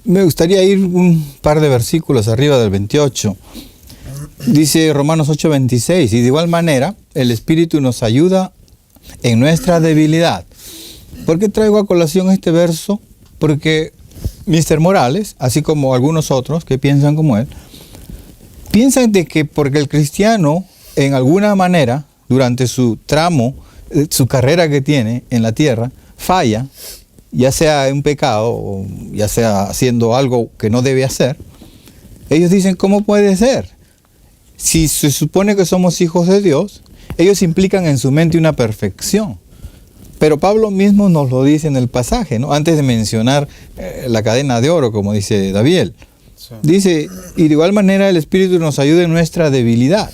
me gustaría ir un par de versículos arriba del 28. Dice Romanos 8:26, y de igual manera el Espíritu nos ayuda en nuestra debilidad. ¿Por qué traigo a colación este verso? Porque Mr. Morales, así como algunos otros que piensan como él, piensan de que porque el cristiano en alguna manera, durante su tramo, su carrera que tiene en la tierra, falla, ya sea en un pecado o ya sea haciendo algo que no debe hacer, ellos dicen, ¿cómo puede ser? Si se supone que somos hijos de Dios, ellos implican en su mente una perfección. Pero Pablo mismo nos lo dice en el pasaje, ¿no? Antes de mencionar la cadena de oro, como dice David. Sí. Dice, y de igual manera el Espíritu nos ayuda en nuestra debilidad.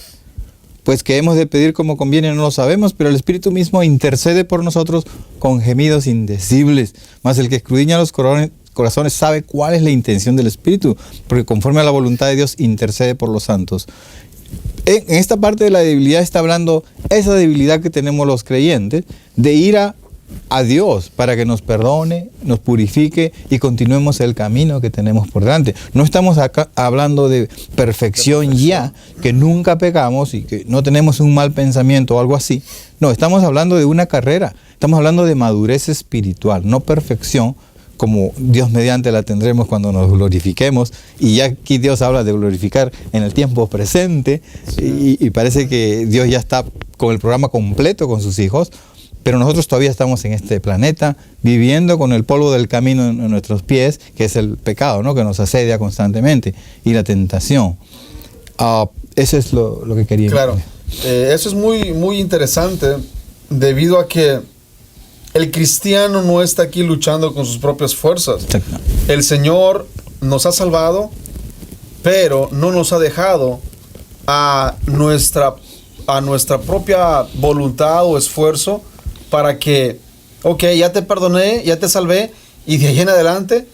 Pues que hemos de pedir como conviene no lo sabemos, pero el Espíritu mismo intercede por nosotros con gemidos indecibles. Mas el que escudriña los corazones sabe cuál es la intención del Espíritu, porque conforme a la voluntad de Dios intercede por los santos. En esta parte de la debilidad está hablando esa debilidad que tenemos los creyentes, de ir a Dios para que nos perdone, nos purifique y continuemos el camino que tenemos por delante. No estamos acá hablando de perfección ya, que nunca pecamos y que no tenemos un mal pensamiento o algo así. No, estamos hablando de una carrera, estamos hablando de madurez espiritual, no perfección, como Dios mediante la tendremos cuando nos glorifiquemos, y ya aquí Dios habla de glorificar en el tiempo presente, y parece que Dios ya está con el programa completo con sus hijos, pero nosotros todavía estamos en este planeta, viviendo con el polvo del camino en nuestros pies, que es el pecado, ¿no? Que nos asedia constantemente, y la tentación. Eso es lo que quería. Claro, eso es muy, muy interesante, debido a que el cristiano no está aquí luchando con sus propias fuerzas. Exacto. El Señor nos ha salvado, pero no nos ha dejado a nuestra propia voluntad o esfuerzo para que, ok, ya te perdoné, ya te salvé, y de ahí en adelante,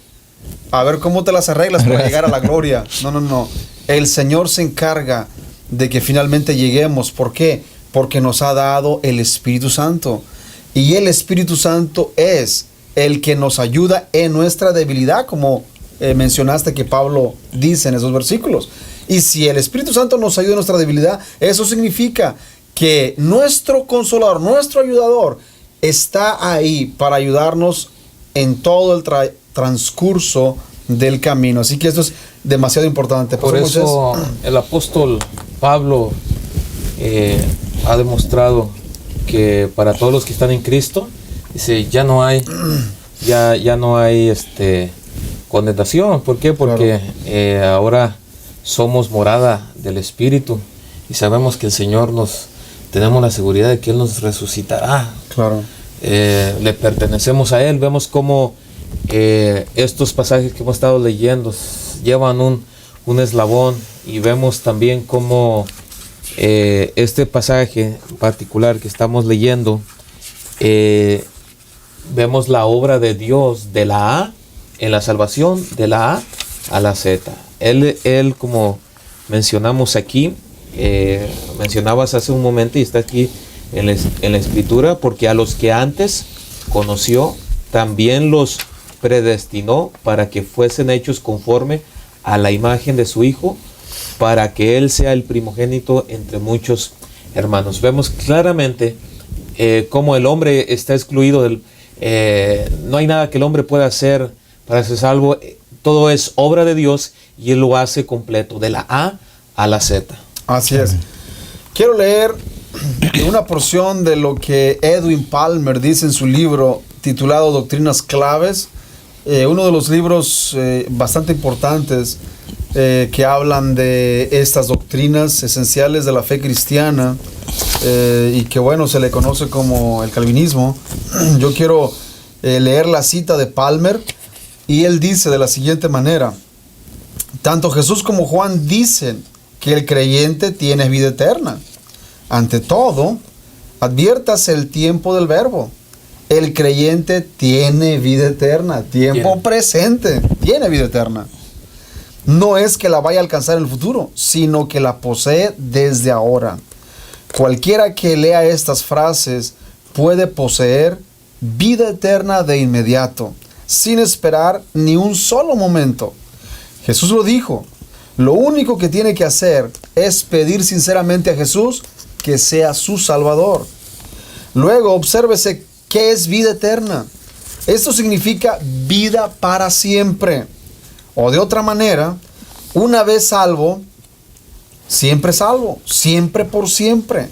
a ver cómo te las arreglas para llegar a la gloria. No. El Señor se encarga de que finalmente lleguemos. ¿Por qué? Porque nos ha dado el Espíritu Santo. Y el Espíritu Santo es el que nos ayuda en nuestra debilidad, como mencionaste que Pablo dice en esos versículos. Y si el Espíritu Santo nos ayuda en nuestra debilidad, eso significa que nuestro consolador, nuestro ayudador, está ahí para ayudarnos en todo el transcurso del camino. Así que esto es demasiado importante. Por eso el apóstol Pablo ha demostrado que para todos los que están en Cristo, dice, ya no hay condenación. ¿Por qué? Porque ahora somos morada del Espíritu, y sabemos que el Señor tenemos la seguridad de que Él nos resucitará. Claro. Le pertenecemos a Él. Vemos cómo estos pasajes que hemos estado leyendo llevan un eslabón, y vemos también cómo este pasaje en particular que estamos leyendo, vemos la obra de Dios de la A, en la salvación, de la A a la Z. Él, como mencionamos aquí, mencionabas hace un momento y está aquí en la Escritura, porque a los que antes conoció, también los predestinó para que fuesen hechos conforme a la imagen de su Hijo, para que Él sea el primogénito entre muchos hermanos. Vemos claramente cómo el hombre está excluido no hay nada que el hombre pueda hacer para ser salvo. Todo es obra de Dios y Él lo hace completo, de la A a la Z. Así es. Quiero leer una porción de lo que Edwin Palmer dice en su libro titulado Doctrinas Claves, uno de los libros bastante importantes que hablan de estas doctrinas esenciales de la fe cristiana, y que bueno, se le conoce como el calvinismo. Yo quiero leer la cita de Palmer, y él dice de la siguiente manera: tanto Jesús como Juan dicen que el creyente tiene vida eterna. Ante todo, adviértase el tiempo del verbo. El creyente tiene vida eterna, tiempo presente, tiene vida eterna. No es que la vaya a alcanzar en el futuro, sino que la posee desde ahora. Cualquiera que lea estas frases puede poseer vida eterna de inmediato, sin esperar ni un solo momento. Jesús lo dijo. Lo único que tiene que hacer es pedir sinceramente a Jesús que sea su Salvador. Luego, obsérvese qué es vida eterna. Esto significa vida para siempre. O de otra manera, una vez salvo, siempre por siempre.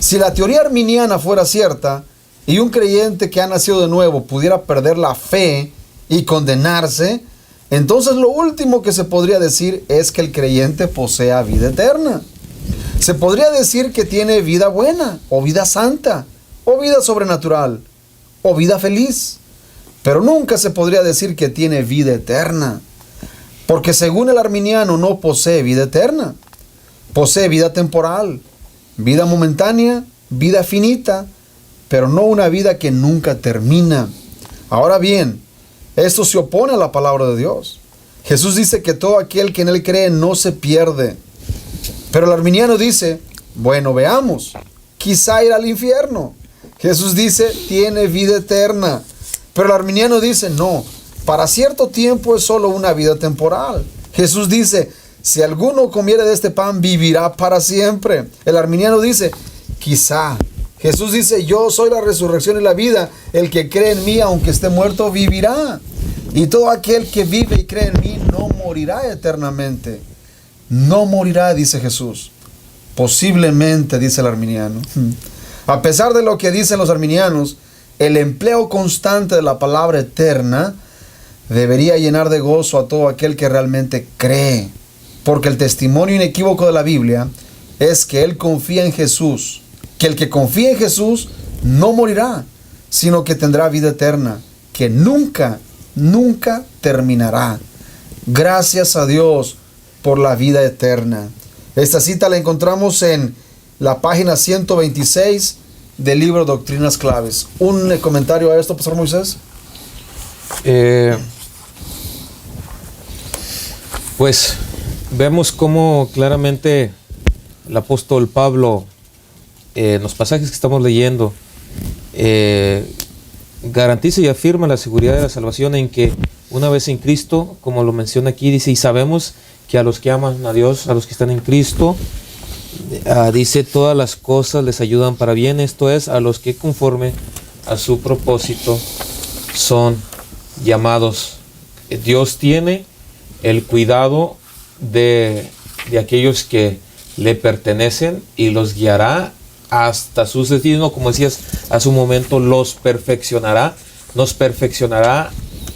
Si la teoría arminiana fuera cierta y un creyente que ha nacido de nuevo pudiera perder la fe y condenarse, entonces lo último que se podría decir es que el creyente posea vida eterna. Se podría decir que tiene vida buena, o vida santa, o vida sobrenatural, o vida feliz. Pero nunca se podría decir que tiene vida eterna. Porque según el arminiano no posee vida eterna. Posee vida temporal, vida momentánea, vida finita, pero no una vida que nunca termina. Ahora bien, esto se opone a la palabra de Dios. Jesús dice que todo aquel que en Él cree no se pierde. Pero el arminiano dice, bueno, veamos, quizá irá al infierno. Jesús dice, tiene vida eterna. Pero el arminiano dice, no, para cierto tiempo es solo una vida temporal. Jesús dice, si alguno comiere de este pan, vivirá para siempre. El arminiano dice, quizá. Jesús dice, yo soy la resurrección y la vida. El que cree en mí, aunque esté muerto, vivirá. Y todo aquel que vive y cree en mí no morirá eternamente. No morirá, dice Jesús. Posiblemente, dice el arminiano. A pesar de lo que dicen los arminianos, el empleo constante de la palabra eterna debería llenar de gozo a todo aquel que realmente cree. Porque el testimonio inequívoco de la Biblia es que él confía en Jesús. Que el que confía en Jesús no morirá, sino que tendrá vida eterna, que nunca terminará. Gracias a Dios por la vida eterna. Esta cita la encontramos en la página 126 del libro Doctrinas Claves. ¿Un comentario a esto, Pastor Moisés? Pues vemos cómo claramente el apóstol Pablo, en los pasajes que estamos leyendo, garantiza y afirma la seguridad de la salvación en que una vez en Cristo, como lo menciona aquí, dice, y sabemos que a los que aman a Dios, a los que están en Cristo, dice, todas las cosas les ayudan para bien, esto es, a los que conforme a su propósito son llamados. Dios tiene el cuidado de aquellos que le pertenecen y los guiará hasta su destino, como decías hace un momento, nos perfeccionará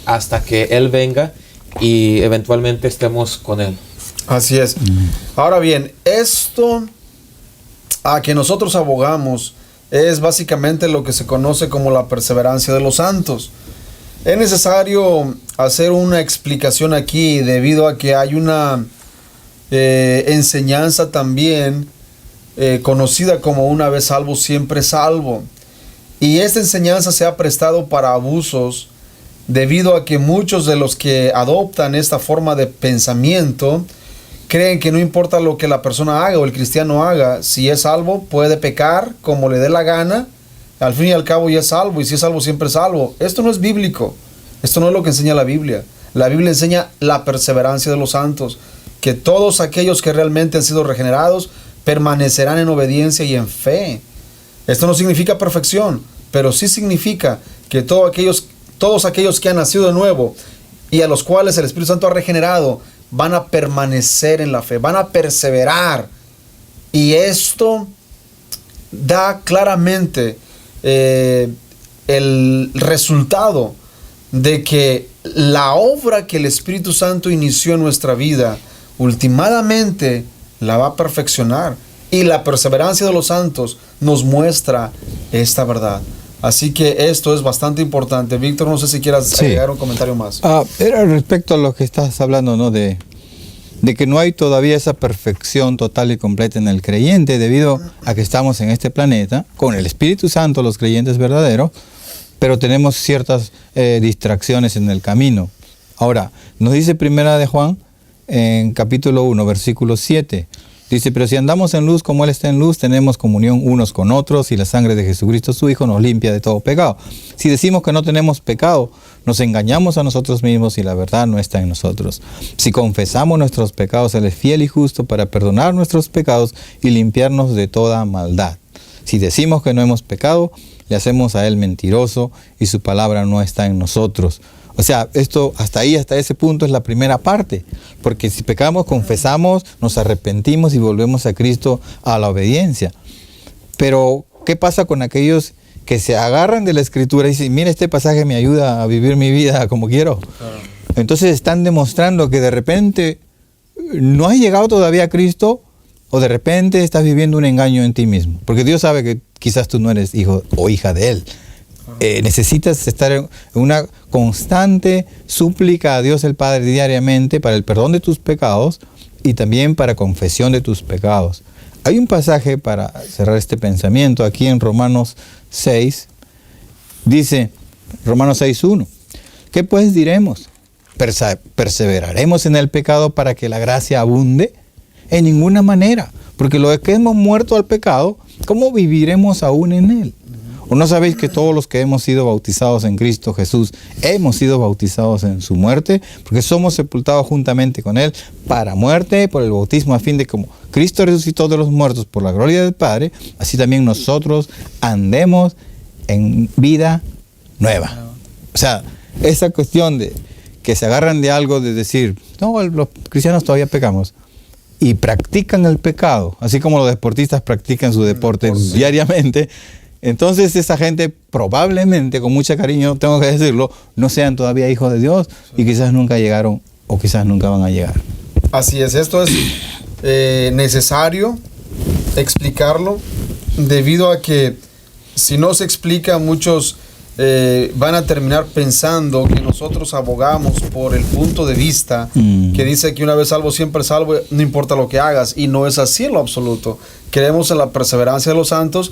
hasta que Él venga y eventualmente estemos con Él. Así es. Ahora bien, esto a que nosotros abogamos es básicamente lo que se conoce como la perseverancia de los santos. Es necesario hacer una explicación aquí debido a que hay una enseñanza también conocida como una vez salvo, siempre salvo. Y esta enseñanza se ha prestado para abusos debido a que muchos de los que adoptan esta forma de pensamiento creen que no importa lo que la persona haga o el cristiano haga, si es salvo, puede pecar como le dé la gana, al fin y al cabo ya es salvo, y si es salvo siempre es salvo. Esto no es bíblico, esto no es lo que enseña la Biblia. La Biblia enseña la perseverancia de los santos, que todos aquellos que realmente han sido regenerados permanecerán en obediencia y en fe. Esto no significa perfección, pero sí significa que todos aquellos que han nacido de nuevo y a los cuales el Espíritu Santo ha regenerado, van a permanecer en la fe, van a perseverar. Y esto da claramente el resultado de que la obra que el Espíritu Santo inició en nuestra vida, últimamente la va a perfeccionar. Y la perseverancia de los santos nos muestra esta verdad. Así que esto es bastante importante. Víctor, no sé si quieras agregar un comentario más. Era respecto a lo que estás hablando, ¿no? De que no hay todavía esa perfección total y completa en el creyente, debido a que estamos en este planeta, con el Espíritu Santo, los creyentes verdaderos, pero tenemos ciertas distracciones en el camino. Ahora, nos dice Primera de Juan, en capítulo 1, versículo 7, dice: pero si andamos en luz como Él está en luz, tenemos comunión unos con otros, y la sangre de Jesucristo su Hijo nos limpia de todo pecado. Si decimos que no tenemos pecado, nos engañamos a nosotros mismos y la verdad no está en nosotros. Si confesamos nuestros pecados, Él es fiel y justo para perdonar nuestros pecados y limpiarnos de toda maldad. Si decimos que no hemos pecado, le hacemos a Él mentiroso y su palabra no está en nosotros. O sea, esto hasta ese punto es la primera parte, porque si pecamos, confesamos, nos arrepentimos y volvemos a Cristo a la obediencia. Pero, ¿qué pasa con aquellos que se agarran de la Escritura y dicen: mira, este pasaje me ayuda a vivir mi vida como quiero? Entonces están demostrando que de repente no has llegado todavía a Cristo, o de repente estás viviendo un engaño en ti mismo, porque Dios sabe que quizás tú no eres hijo o hija de Él. Necesitas estar en una constante súplica a Dios el Padre diariamente para el perdón de tus pecados y también para confesión de tus pecados. Hay un pasaje para cerrar este pensamiento aquí en Romanos 6. Dice Romanos 6:1: ¿qué pues diremos? ¿Perseveraremos en el pecado para que la gracia abunde? En ninguna manera, porque lo que hemos muerto al pecado, ¿cómo viviremos aún en él? ¿O no sabéis que todos los que hemos sido bautizados en Cristo Jesús hemos sido bautizados en su muerte? Porque somos sepultados juntamente con Él para muerte por el bautismo, a fin de como Cristo resucitó de los muertos por la gloria del Padre, así también nosotros andemos en vida nueva. O sea, esa cuestión de que se agarran de algo de decir: no, los cristianos todavía pecamos, y practican el pecado, así como los deportistas practican su deporte diariamente. Entonces esa gente probablemente, con mucho cariño tengo que decirlo, no sean todavía hijos de Dios y quizás nunca llegaron o quizás nunca van a llegar. Así es, esto es necesario explicarlo, debido a que si no se explica, muchos van a terminar pensando que nosotros abogamos por el punto de vista que dice que una vez salvo siempre salvo, no importa lo que hagas, y no es así en lo absoluto. Creemos en la perseverancia de los santos.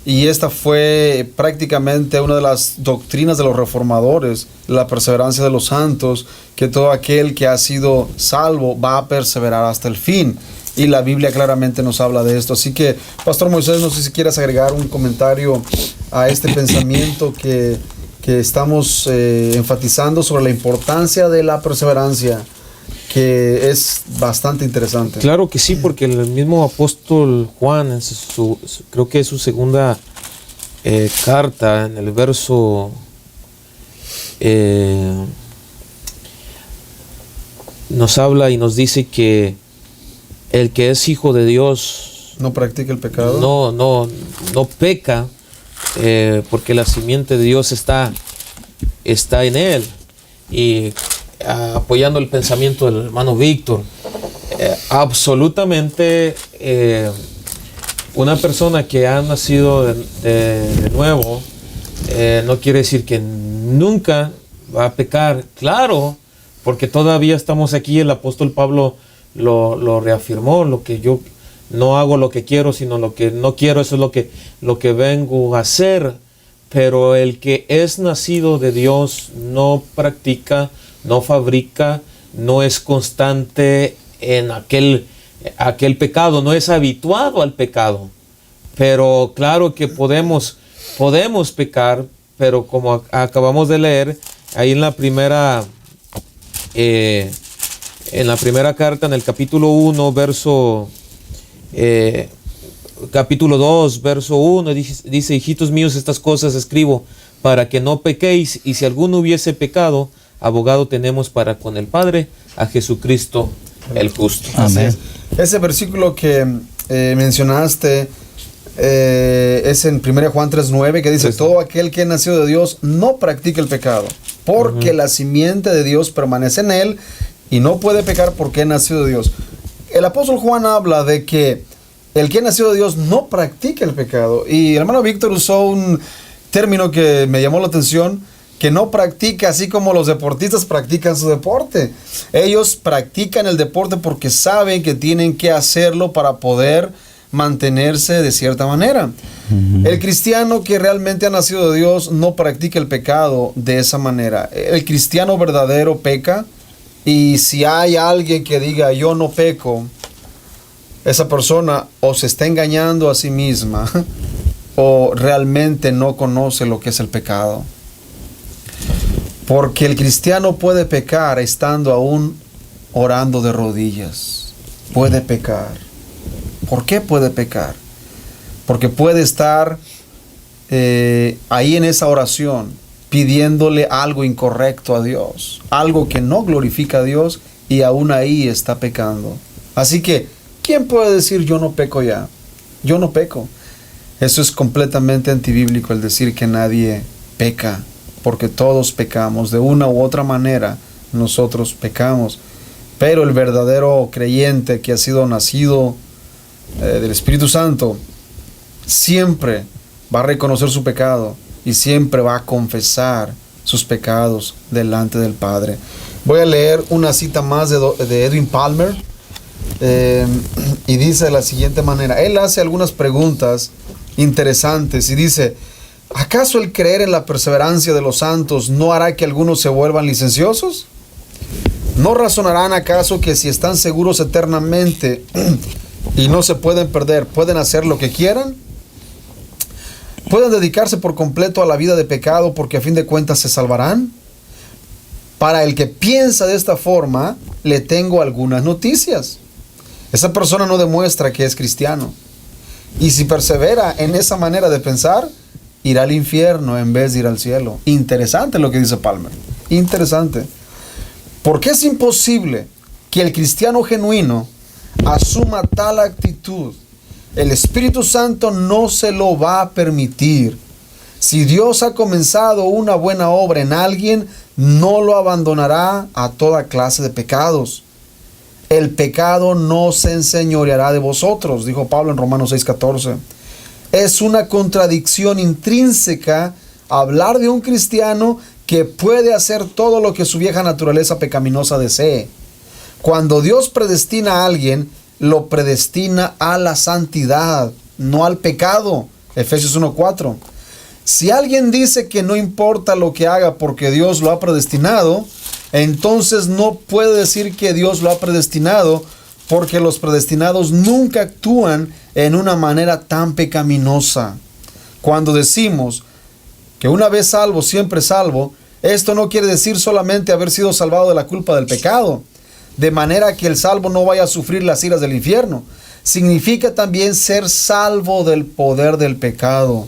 Y esta fue prácticamente una de las doctrinas de los reformadores, la perseverancia de los santos, que todo aquel que ha sido salvo va a perseverar hasta el fin. Y la Biblia claramente nos habla de esto. Así que, Pastor Moisés, no sé si quieres agregar un comentario a este pensamiento que estamos enfatizando sobre la importancia de la perseverancia, que es bastante interesante. Claro que sí, porque el mismo apóstol Juan, creo que es su segunda carta, en el verso nos habla y nos dice que el que es hijo de Dios no practica el pecado, no peca, porque la simiente de Dios está en él. Y apoyando el pensamiento del hermano Víctor, absolutamente una persona que ha nacido de nuevo no quiere decir que nunca va a pecar. Claro, porque todavía estamos aquí. El apóstol Pablo lo reafirmó: lo que yo no hago lo que quiero, sino lo que no quiero, eso es lo que vengo a hacer. Pero el que es nacido de Dios no practica, no fabrica, no es constante en aquel pecado, no es habituado al pecado. Pero claro que podemos pecar, pero como acabamos de leer, ahí en la primera carta, en el capítulo 1, capítulo 2, verso 1, dice, hijitos míos, estas cosas escribo para que no pequéis, y si alguno hubiese pecado, abogado tenemos para con el Padre, a Jesucristo el justo. Amén. Ese versículo que mencionaste es en 1 Juan 3:9, que dice, todo aquel que es nacido de Dios no practica el pecado, porque la simiente de Dios permanece en él y no puede pecar porque es nacido de Dios. El apóstol Juan habla de que el que es nacido de Dios no practica el pecado, y el hermano Víctor usó un término que me llamó la atención, que no practica así como los deportistas practican su deporte. Ellos practican el deporte porque saben que tienen que hacerlo para poder mantenerse de cierta manera. El cristiano que realmente ha nacido de Dios no practica el pecado de esa manera. El cristiano verdadero peca, y si hay alguien que diga yo no peco, esa persona o se está engañando a sí misma o realmente no conoce lo que es el pecado. Porque el cristiano puede pecar estando aún orando de rodillas. Puede pecar. ¿Por qué puede pecar? Porque puede estar ahí en esa oración pidiéndole algo incorrecto a Dios, algo que no glorifica a Dios, y aún ahí está pecando. Así que, ¿quién puede decir yo no peco ya? Yo no peco. Eso es completamente antibíblico, el decir que nadie peca, porque todos pecamos de una u otra manera. Nosotros pecamos, pero el verdadero creyente que ha sido nacido del Espíritu Santo siempre va a reconocer su pecado y siempre va a confesar sus pecados delante del Padre. Voy a leer una cita más de Edwin Palmer, y dice de la siguiente manera. Él hace algunas preguntas interesantes y dice: ¿acaso el creer en la perseverancia de los santos no hará que algunos se vuelvan licenciosos? ¿No razonarán acaso que si están seguros eternamente y no se pueden perder, pueden hacer lo que quieran? ¿Pueden dedicarse por completo a la vida de pecado porque a fin de cuentas se salvarán? Para el que piensa de esta forma, le tengo algunas noticias. Esa persona no demuestra que es cristiano. Y si persevera en esa manera de pensar, irá al infierno en vez de ir al cielo. Interesante lo que dice Palmer. Interesante. Porque es imposible que el cristiano genuino asuma tal actitud. El Espíritu Santo no se lo va a permitir. Si Dios ha comenzado una buena obra en alguien, no lo abandonará a toda clase de pecados. El pecado no se enseñoreará de vosotros, dijo Pablo en Romanos 6:14. Es una contradicción intrínseca hablar de un cristiano que puede hacer todo lo que su vieja naturaleza pecaminosa desee. Cuando Dios predestina a alguien, lo predestina a la santidad, no al pecado. Efesios 1:4. Si alguien dice que no importa lo que haga porque Dios lo ha predestinado, entonces no puede decir que Dios lo ha predestinado, porque los predestinados nunca actúan en una manera tan pecaminosa. Cuando decimos que una vez salvo, siempre salvo, esto no quiere decir solamente haber sido salvado de la culpa del pecado, de manera que el salvo no vaya a sufrir las iras del infierno. Significa también ser salvo del poder del pecado.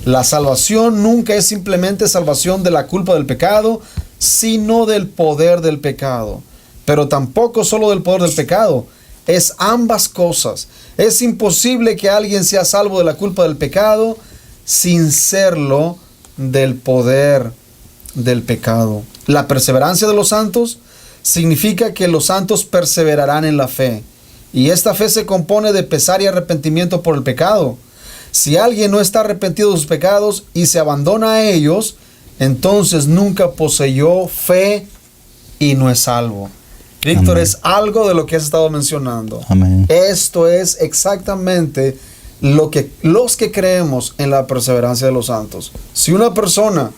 La salvación nunca es simplemente salvación de la culpa del pecado, sino del poder del pecado. Pero tampoco solo del poder del pecado, es ambas cosas. Es imposible que alguien sea salvo de la culpa del pecado sin serlo del poder del pecado. La perseverancia de los santos significa que los santos perseverarán en la fe, y esta fe se compone de pesar y arrepentimiento por el pecado. Si alguien no está arrepentido de sus pecados y se abandona a ellos, entonces nunca poseyó fe y no es salvo. Víctor, es algo de lo que has estado mencionando. Amén. Esto es exactamente lo que los que creemos en la perseverancia de los santos. Si una persona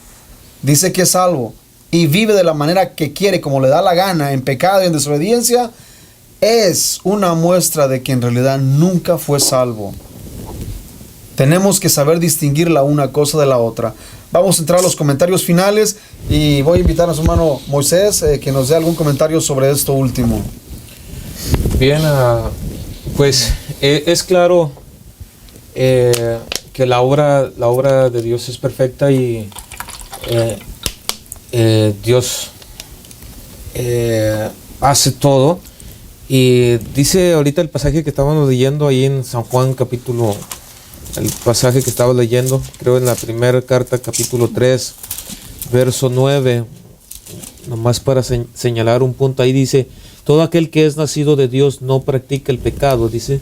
dice que es salvo y vive de la manera que quiere, como le da la gana, en pecado y en desobediencia, es una muestra de que en realidad nunca fue salvo. Tenemos que saber distinguir la una cosa de la otra. Vamos a entrar a los comentarios finales y voy a invitar a su hermano Moisés que nos dé algún comentario sobre esto último. Bien, pues es claro que la obra de Dios es perfecta y Dios hace todo. Y dice ahorita el pasaje que estábamos leyendo ahí en San Juan capítulo, el pasaje que estaba leyendo, creo en la primera carta capítulo 3, verso 9, nomás para señalar un punto ahí, dice: todo aquel que es nacido de Dios no practica el pecado, dice,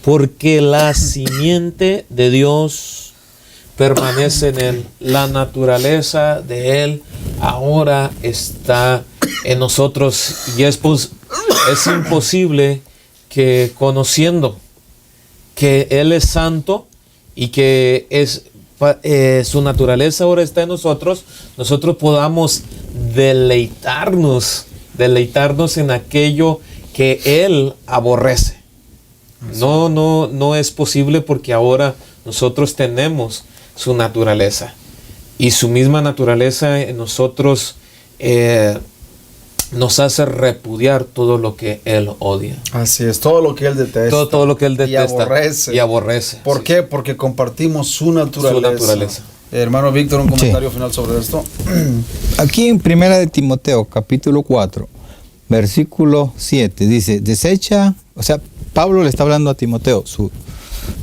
porque la simiente de Dios permanece en él, la naturaleza de él ahora está en nosotros, y es imposible que, conociendo que él es santo y que su naturaleza ahora está en nosotros podamos deleitarnos en aquello que él aborrece. No es posible, porque ahora nosotros tenemos su naturaleza, y su misma naturaleza en nosotros nos hace repudiar todo lo que él odia. Así es, todo lo que él detesta. Todo lo que él detesta y aborrece. ¿Por qué? Porque compartimos su naturaleza. Hermano Víctor, un comentario final sobre esto. Aquí en Primera de Timoteo, capítulo 4, versículo 7, dice, desecha, o sea, Pablo le está hablando a Timoteo,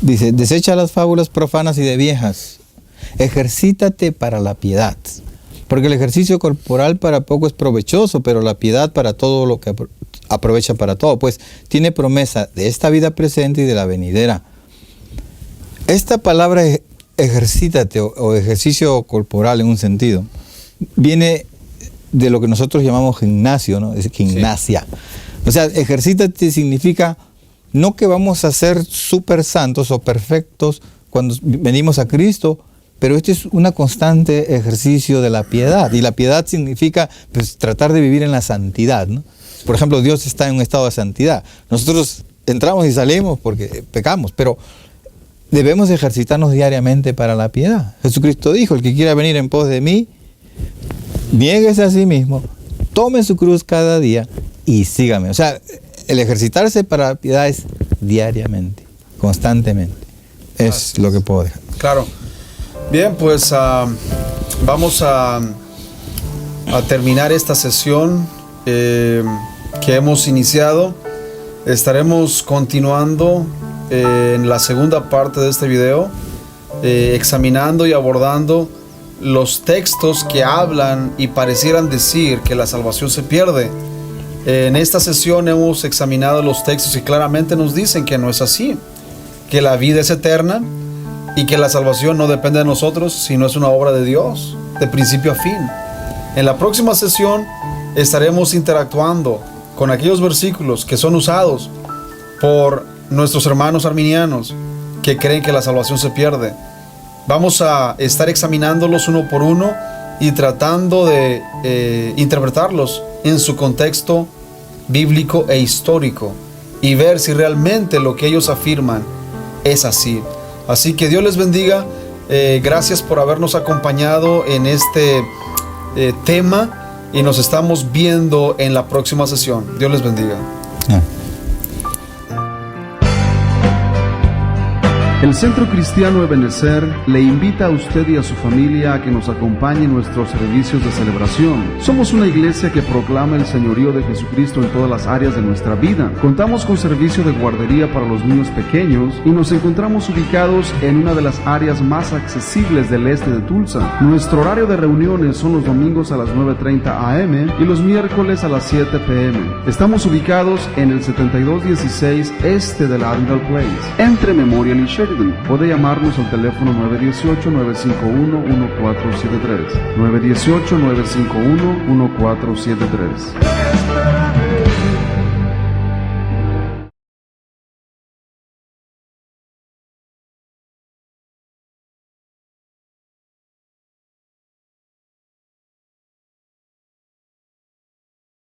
dice, desecha las fábulas profanas y de viejas, ejercítate para la piedad, porque el ejercicio corporal para poco es provechoso, pero la piedad para todo lo que aprovecha para todo, pues tiene promesa de esta vida presente y de la venidera. Esta palabra ejercítate o ejercicio corporal en un sentido viene de lo que nosotros llamamos gimnasio, ¿no? Es gimnasia. Sí. O sea, ejercítate significa no que vamos a ser súper santos o perfectos cuando venimos a Cristo, pero este es un constante ejercicio de la piedad. Y la piedad significa pues, tratar de vivir en la santidad, ¿no? Por ejemplo, Dios está en un estado de santidad. Nosotros entramos y salimos porque pecamos, pero debemos ejercitarnos diariamente para la piedad. Jesucristo dijo, el que quiera venir en pos de mí, niéguese a sí mismo, tome su cruz cada día y sígame. O sea, el ejercitarse para la piedad es diariamente, constantemente. Es lo que puedo dejar. Claro. Bien, pues vamos a terminar esta sesión que hemos iniciado. Estaremos continuando en la segunda parte de este video, examinando y abordando los textos que hablan y parecieran decir que la salvación se pierde. En esta sesión hemos examinado los textos y claramente nos dicen que no es así, que la vida es eterna y que la salvación no depende de nosotros, sino es una obra de Dios, de principio a fin. En la próxima sesión estaremos interactuando con aquellos versículos que son usados por nuestros hermanos arminianos que creen que la salvación se pierde. Vamos a estar examinándolos uno por uno y tratando de interpretarlos en su contexto bíblico e histórico y ver si realmente lo que ellos afirman es así. Así que Dios les bendiga. Gracias por habernos acompañado en este tema y nos estamos viendo en la próxima sesión. Dios les bendiga. El Centro Cristiano Ebenezer le invita a usted y a su familia a que nos acompañe en nuestros servicios de celebración. Somos una iglesia que proclama el señorío de Jesucristo en todas las áreas de nuestra vida. Contamos con servicio de guardería para los niños pequeños y nos encontramos ubicados en una de las áreas más accesibles del este de Tulsa. Nuestro horario de reuniones son los domingos a las 9:30 a.m. y los miércoles a las 7 p.m. Estamos ubicados en el 7216 este de la Admiral Place, entre Memorial y Sheridan. Puede llamarnos al teléfono 918-951-1473. 918-951-1473.